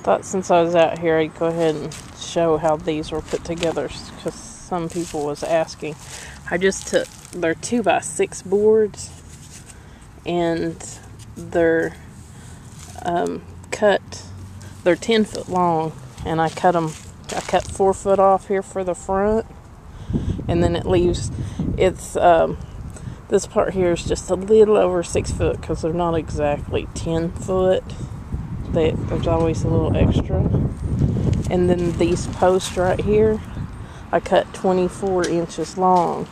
thought since I was out here, I'd go ahead and show how these were put together, because some people was asking. I just took, they're 2x6 boards, and they're cut, they're 10 foot long, and I cut 4 foot off here for the front, and then it leaves, it's, this part here is just a little over 6 foot, because they're not exactly 10 foot. There's always a little extra. And then these posts right here, I cut 24 inches long.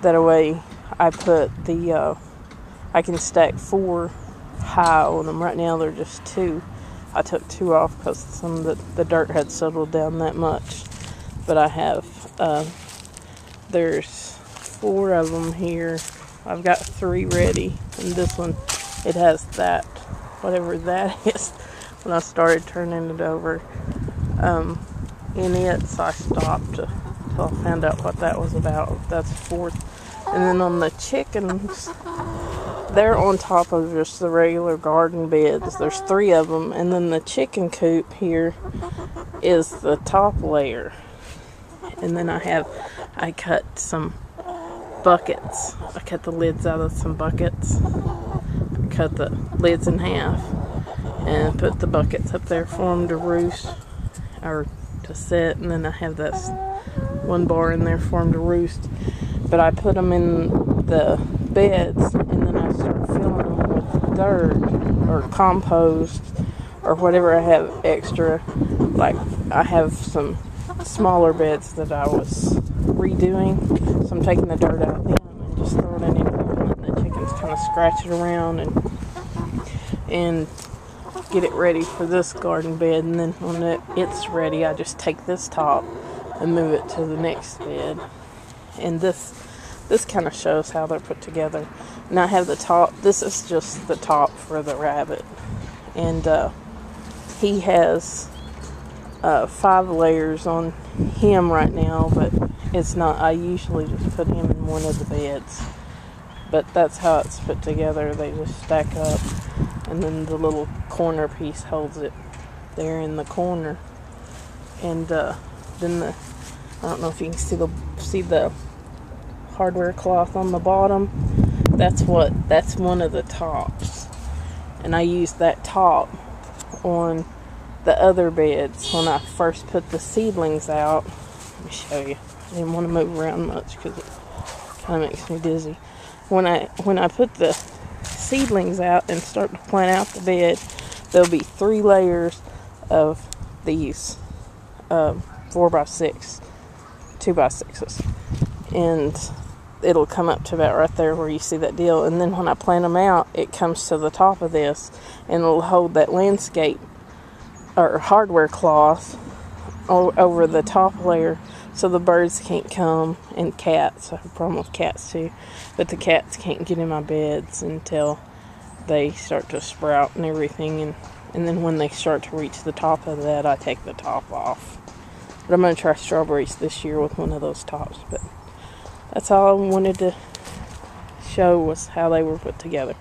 That way I put the, I can stack 4 high on them. Right now they're just 2. I took 2 off because some of the dirt had settled down that much. But I have, there's 4 of them here. I've got 3 ready. And this one, it has that, whatever that is. When I started turning it over in it, so I stopped until I found out what that was about. That's 4th. And then on the chickens, they're on top of just the regular garden beds. There's 3 of them, and then the chicken coop here is the top layer. And then I cut some buckets. I cut the lids out of some buckets. I cut the lids in half and put the buckets up there for them to roost or to sit, and then I have this 1 bar in there for them to roost. But I put them in the beds, and then I start filling them with dirt or compost or whatever I have extra. Like, I have some smaller beds that I was redoing, so I'm taking the dirt out of them and just throwing it in there and letting the chickens kind of scratch it around and get it ready for this garden bed. And then when it's ready, I just take this top and move it to the next bed. And this kind of shows how they're put together. And I have the top. This is just the top for the rabbit, and he has 5 layers on him right now, but it's not. I usually just put him in one of the beds, but that's how it's put together. They just stack up, and then the little corner piece holds it there in the corner. And then I don't know if you can see the hardware cloth on the bottom. That's one of the tops, and I used that top on the other beds when I first put the seedlings out. Let me show you. I didn't want to move around much because it kind of makes me dizzy. When I put the seedlings out and start to plant out the bed, there'll be 3 layers of these 4x6, 2x6s, and it'll come up to about right there where you see that deal. And then when I plant them out, it comes to the top of this, and it'll hold that landscape or hardware cloth over the top layer, so the birds can't come, and cats. I have a problem with cats too, but the cats can't get in my beds until they start to sprout and everything. And then when they start to reach the top of that, I take the top off. But I'm going to try strawberries this year with one of those tops. But that's all I wanted to show, was how they were put together.